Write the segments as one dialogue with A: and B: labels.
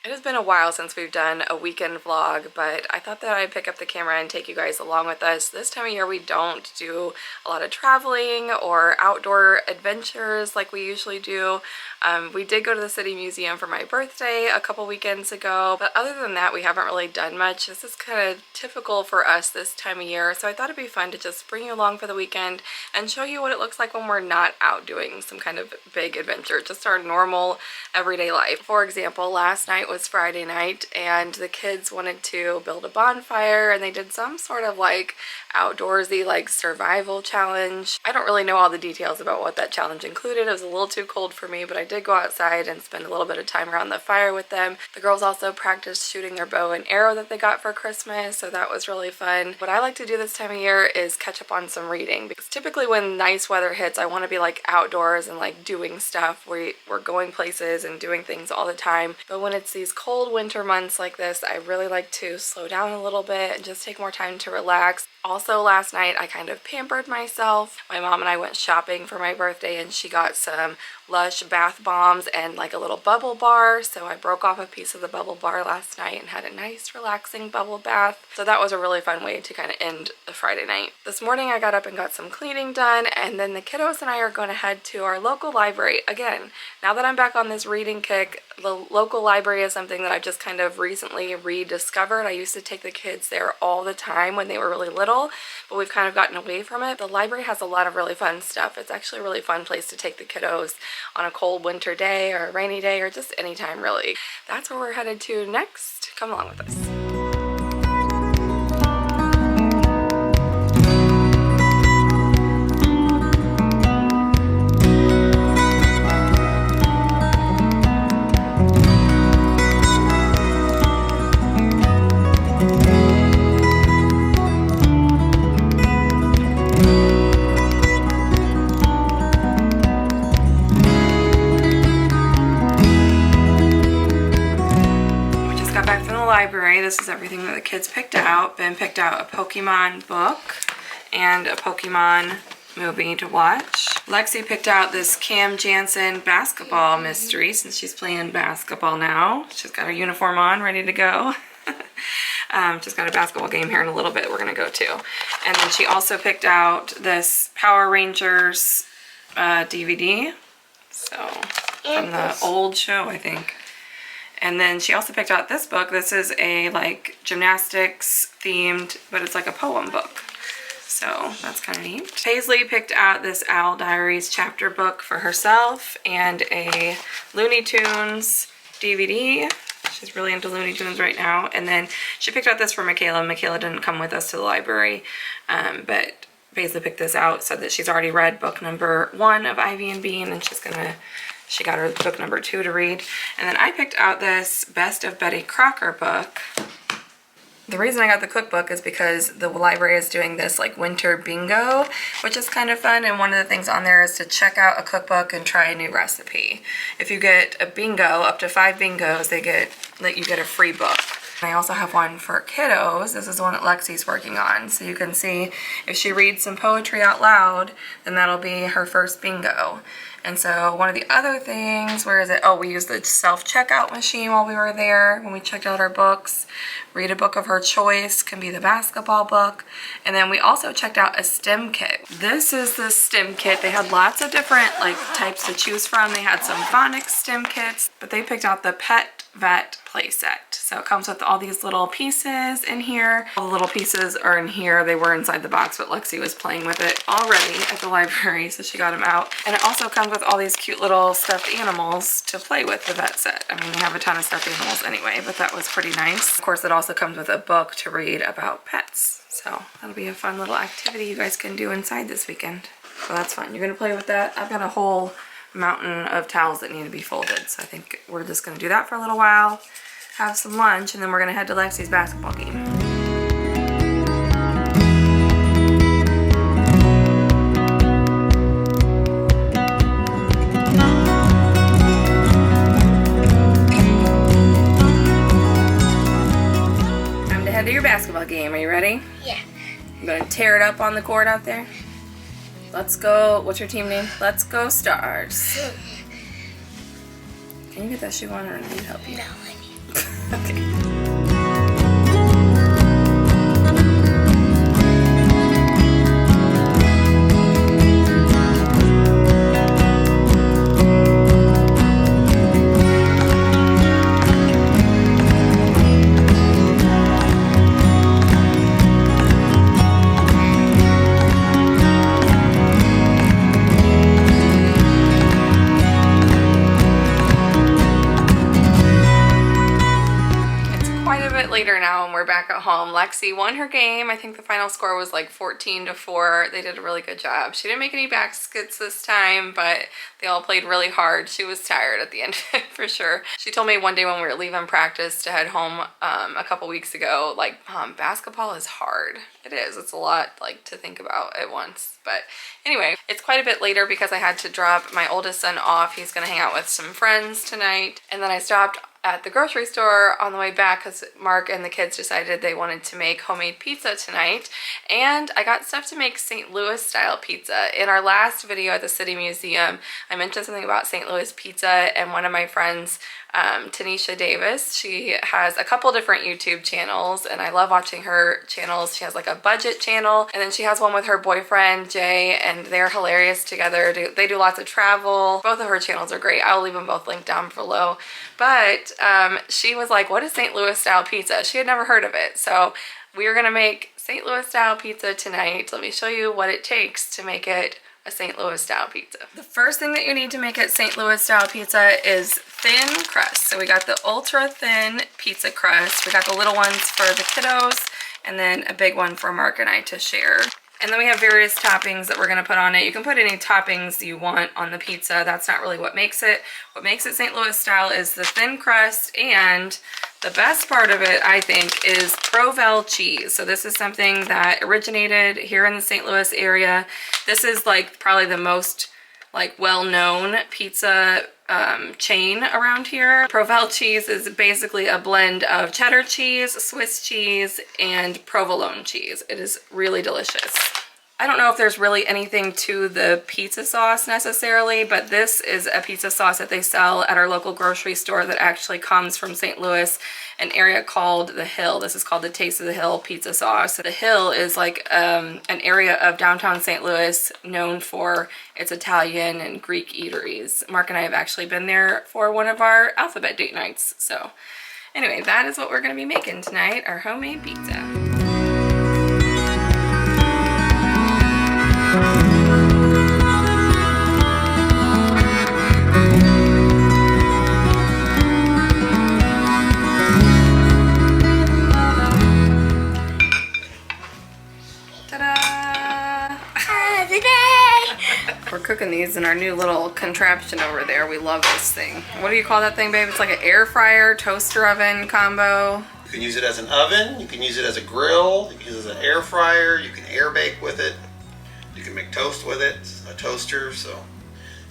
A: It has been a while since we've done a weekend vlog, but I thought that I'd pick up the camera and take you guys along with us. This time of year we don't do a lot of traveling or outdoor adventures like we usually do. We did go to the City Museum for my birthday a couple weekends ago, but other than that we haven't really done much. This is kind of typical for us this time of year, so I thought it'd be fun to just bring you along for the weekend and show you what it looks like when we're not out doing some kind of big adventure, just our normal everyday life. For example, last night was Friday night and the kids wanted to build a bonfire and they did some sort of like outdoorsy like survival challenge. I don't really know all the details about what that challenge included. It was a little too cold for me, but I did go outside and spend a little bit of time around the fire with them. The girls also practiced shooting their bow and arrow that they got for Christmas, so that was really fun. What I like to do this time of year is catch up on some reading, because typically when nice weather hits I want to be like outdoors and like doing stuff. We're going places and doing things all the time, but when it's these cold winter months like this, I really like to slow down a little bit and just take more time to relax. Also, last night I kind of pampered myself. My mom and I went shopping for my birthday and she got some Lush bath bombs and like a little bubble bar, so I broke off a piece of the bubble bar last night and had a nice relaxing bubble bath. So that was a really fun way to kind of end the Friday night. This morning I got up and got some cleaning done, and then the kiddos and I are going to head to our local library. Again, now that I'm back on this reading kick, the local library is something that I've just kind of recently rediscovered. I used to take the kids there all the time when they were really little, but we've kind of gotten away from it. The library has a lot of really fun stuff. It's actually a really fun place to take the kiddos on a cold winter day or a rainy day or just anytime really. That's where we're headed to next. Come along with us. Library. This is everything that the kids picked out. Ben picked out a Pokemon book and a Pokemon movie to watch. Lexi picked out this Cam Jansen basketball mystery since she's playing basketball now. She's got her uniform on, ready to go. Just got a basketball game here in a little bit we're gonna go to. And then she also picked out this Power Rangers DVD. So from the old show, I think. And then she also picked out this book. This is a like gymnastics themed, but it's like a poem book. So that's kind of neat. Paisley picked out this Owl Diaries chapter book for herself and a Looney Tunes DVD. She's really into Looney Tunes right now. And then she picked out this for Michaela. Michaela didn't come with us to the library, but Paisley picked this out, said that she's already read book number 1 of Ivy and Bean, and she got her book number 2 to read. And then I picked out this Best of Betty Crocker book. The reason I got the cookbook is because the library is doing this like winter bingo, which is kind of fun. And one of the things on there is to check out a cookbook and try a new recipe. If you get a bingo, up to 5 bingos, you get a free book. I also have one for kiddos. This is the one that Lexi's working on. So you can see if she reads some poetry out loud, then that'll be her first bingo. And so one of the other things, where is it? Oh, we used the self-checkout machine while we were there when we checked out our books. Read a book of her choice, can be the basketball book. And then we also checked out a STEM kit. This is the STEM kit. They had lots of different like types to choose from. They had some phonics STEM kits, but they picked out the Pet Vet playset. So it comes with all these little pieces in here. All the little pieces are in here. They were inside the box, but Lexi was playing with it already at the library, so she got them out. And it also comes with all these cute little stuffed animals to play with the vet set. I mean, we have a ton of stuffed animals anyway, but that was pretty nice. Of course, it also comes with a book to read about pets. So that'll be a fun little activity you guys can do inside this weekend. So that's fun. You're gonna play with that. I've got a whole mountain of towels that need to be folded, so I think we're just gonna do that for a little while, have some lunch, and then we're gonna head to Lexi's basketball game. Time to head to your basketball game. Are you ready?
B: Yeah.
A: I'm gonna tear it up on the court out there. Let's go. What's your team name? Let's Go Stars. Can you get that shoe on, or I need help you?
B: No, I need.
A: Okay. Later now and we're back at home. Lexi won her game. I think the final score was like 14-4. They did a really good job. She didn't make any baskets this time, but they all played really hard. She was tired at the end of it for sure. She told me one day when we were leaving practice to head home a couple weeks ago, like, Mom, basketball is hard. It is. It's a lot like to think about at once. But anyway, it's quite a bit later because I had to drop my oldest son off. He's gonna hang out with some friends tonight. And then I stopped at the grocery store on the way back because Mark and the kids decided they wanted to make homemade pizza tonight. And I got stuff to make St. Louis style pizza. In our last video at the City Museum, I mentioned something about St. Louis pizza, and one of my friends, Tanisha Davis, she has a couple different YouTube channels and I love watching her channels. She has like a budget channel, and then she has one with her boyfriend Jay, and they're hilarious together. They do lots of travel. Both of her channels are great. I'll leave them both linked down below. But she was like, what is St. Louis style pizza? She had never heard of it. So we are gonna make St. Louis style pizza tonight. Let me show you what it takes to make it a St. Louis style pizza. The first thing that you need to make it St. Louis style pizza is thin crust. So we got the ultra thin pizza crust. We got the little ones for the kiddos, and then a big one for Mark and I to share. And then we have various toppings that we're gonna put on it. You can put any toppings you want on the pizza. That's not really what makes it. What makes it St. Louis style is the thin crust, and the best part of it, I think, is Provel cheese. So this is something that originated here in the St. Louis area. This is like probably the most like well-known pizza chain around here. Provel cheese is basically a blend of cheddar cheese, Swiss cheese, and provolone cheese. It is really delicious. I don't know if there's really anything to the pizza sauce necessarily, but this is a pizza sauce that they sell at our local grocery store that actually comes from St. Louis, an area called The Hill. This is called the Taste of the Hill pizza sauce. The Hill is like an area of downtown St. Louis known for its Italian and Greek eateries. Mark and I have actually been there for one of our alphabet date nights. So anyway, that is what we're gonna be making tonight, our homemade pizza. We're cooking these in our new little contraption over there. We love this thing. What do you call that thing, babe? It's like an air fryer, toaster oven combo.
B: You can use it as an oven, you can use it as a grill, you can use it as an air fryer, you can air bake with it, you can make toast with it, a toaster, so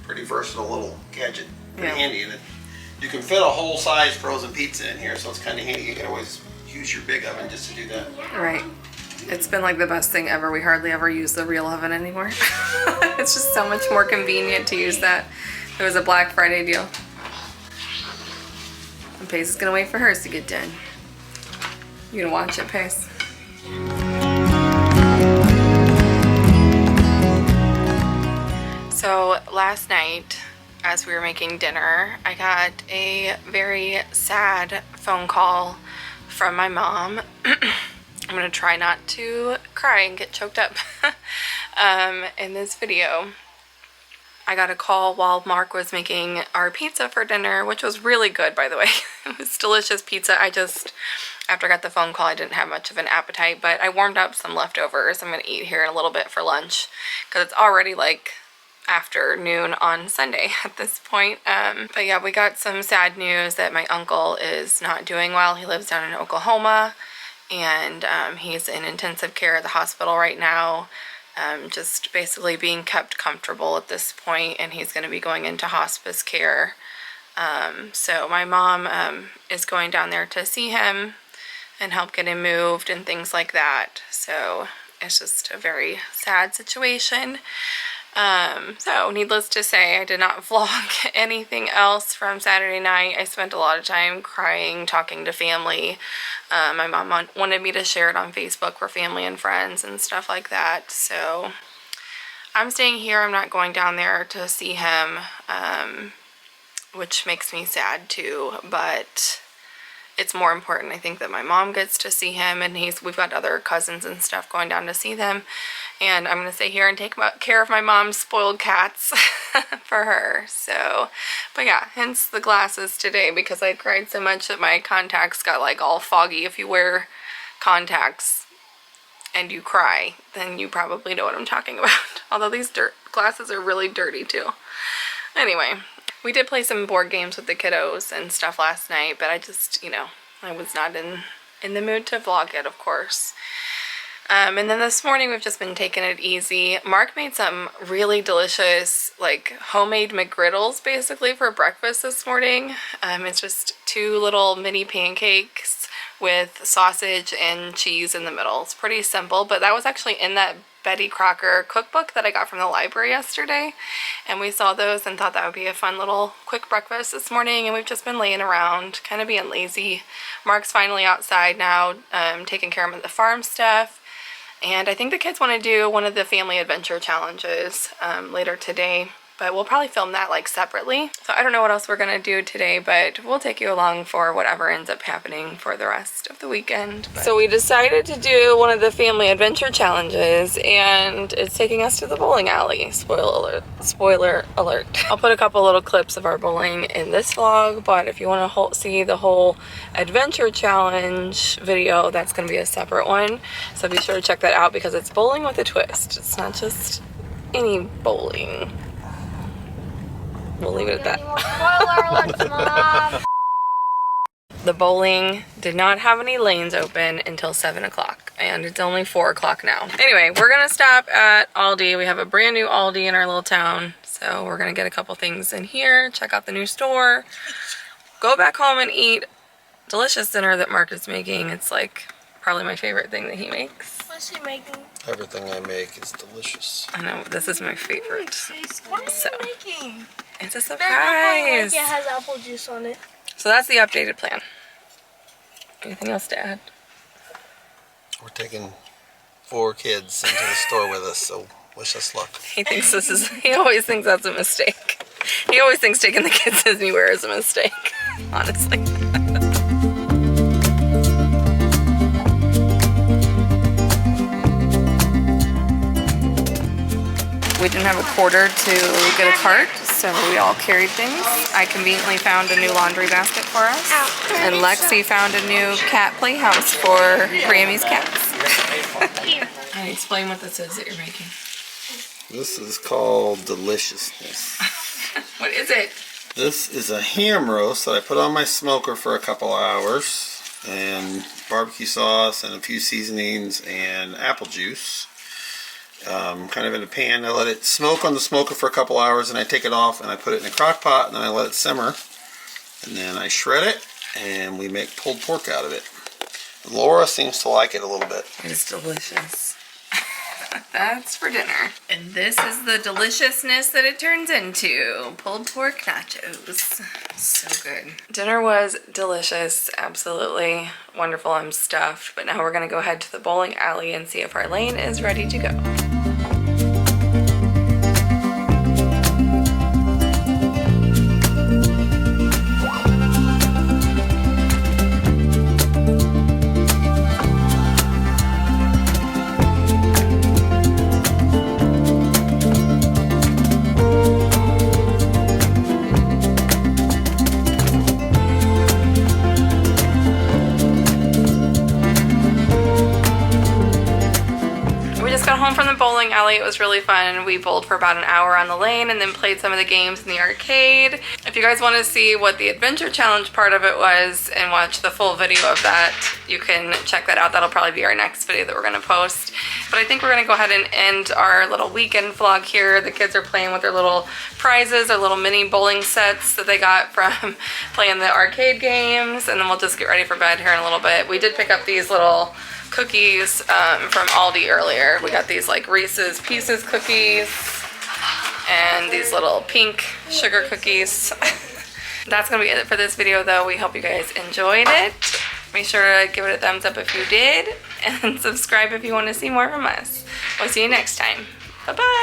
B: pretty versatile little gadget, pretty handy. And you can fit a whole size frozen pizza in here, so it's kind of handy. You can always use your big oven just to do that.
A: Right. It's been like the best thing ever. We hardly ever use the real oven anymore. It's just so much more convenient to use that. It was a Black Friday deal. And Pace is gonna wait for hers to get done. You gonna watch it, Pace? So last night, as we were making dinner, I got a very sad phone call from my mom. I'm gonna try not to cry and get choked up in this video. I got a call while Mark was making our pizza for dinner, which was really good, by the way. It was delicious pizza. After I got the phone call, I didn't have much of an appetite, but I warmed up some leftovers. I'm gonna eat here in a little bit for lunch because it's already like afternoon on Sunday at this point. But yeah, we got some sad news that my uncle is not doing well. He lives down in Oklahoma, and he's in intensive care at the hospital right now, just basically being kept comfortable at this point, and he's going to be going into hospice care. So my mom is going down there to see him and help get him moved and things like that. So it's just a very sad situation. So needless to say, I did not vlog anything else from Saturday night. I spent a lot of time crying, talking to family. My mom wanted me to share it on Facebook for family and friends and stuff like that. So I'm staying here. I'm not going down there to see him, which makes me sad too, but it's more important, I think, that my mom gets to see him, and we've got other cousins and stuff going down to see them, and I'm going to stay here and take care of my mom's spoiled cats for her. So, but yeah, hence the glasses today, because I cried so much that my contacts got like all foggy. If you wear contacts and you cry, then you probably know what I'm talking about. Although these glasses are really dirty too. Anyway, we did play some board games with the kiddos and stuff last night, but I just, I was not in the mood to vlog it, of course. And then this morning we've just been taking it easy. Mark made some really delicious, like, homemade McGriddles basically for breakfast this morning. It's just 2 little mini pancakes with sausage and cheese in the middle. It's pretty simple, but that was actually in that Betty Crocker cookbook that I got from the library yesterday, and we saw those and thought that would be a fun little quick breakfast this morning. And we've just been laying around, kind of being lazy. Mark's finally outside now, taking care of the farm stuff, and I think the kids want to do one of the family adventure challenges later today, but we'll probably film that like separately. So I don't know what else we're gonna do today, but we'll take you along for whatever ends up happening for the rest of the weekend. So we decided to do one of the family adventure challenges, and it's taking us to the bowling alley. Spoiler alert. I'll put a couple little clips of our bowling in this vlog, but if you want to see the whole adventure challenge video, that's gonna be a separate one. So be sure to check that out, because it's bowling with a twist. It's not just any bowling. We'll leave it at that.
C: Spoiler alerts, Mom.
A: The bowling did not have any lanes open until 7 o'clock, and it's only 4 o'clock now. Anyway, we're gonna stop at Aldi. We have a brand new Aldi in our little town, so we're gonna get a couple things in here, check out the new store, go back home and eat delicious dinner that Mark is making. It's like probably my favorite thing that he makes.
C: What's he making?
B: Everything I make is delicious.
A: I know, this is my favorite.
C: What are
A: So,
C: you making?
A: it's a
C: Like
A: surprise.
C: it has apple juice on it.
A: So that's the updated plan. Anything else to add?
B: We're taking 4 kids into the store with us, so wish us luck.
A: He always thinks that's a mistake. He always thinks taking the kids anywhere is a mistake, honestly. We didn't have a quarter to get a cart, so we all carried things. I conveniently found a new laundry basket for us, and Lexi found a new cat playhouse for Grammy's cats. Can you explain what this is that you're making?
B: This is called deliciousness.
A: What is it?
B: This is a ham roast that I put on my smoker for a couple hours, and barbecue sauce and a few seasonings and apple juice. Kind of in a pan. I let it smoke on the smoker for a couple hours, and I take it off and I put it in a crock pot, and then I let it simmer, and then I shred it, and we make pulled pork out of it. Laura seems to like it a little bit.
A: It's delicious. That's for dinner. And this is the deliciousness that it turns into. Pulled pork nachos. So good. Dinner was delicious. Absolutely wonderful. I'm stuffed. But now we're going to go head to the bowling alley and see if our lane is ready to go. Home from the bowling alley. It was really fun. We bowled for about an hour on the lane and then played some of the games in the arcade. If you guys want to see what the adventure challenge part of it was and watch the full video of that, you can check that out. That'll probably be our next video that we're going to post. But I think we're going to go ahead and end our little weekend vlog here. The kids are playing with their little prizes, their little mini bowling sets that they got from playing the arcade games, and then we'll just get ready for bed here in a little bit. We did pick up these little cookies from Aldi earlier. We got these like Reese's Pieces cookies. and these little pink sugar cookies. That's gonna be it for this video though. We hope you guys enjoyed it. Make sure to give it a thumbs up if you did, and subscribe if you want to see more from us. We'll see you next time. Bye bye.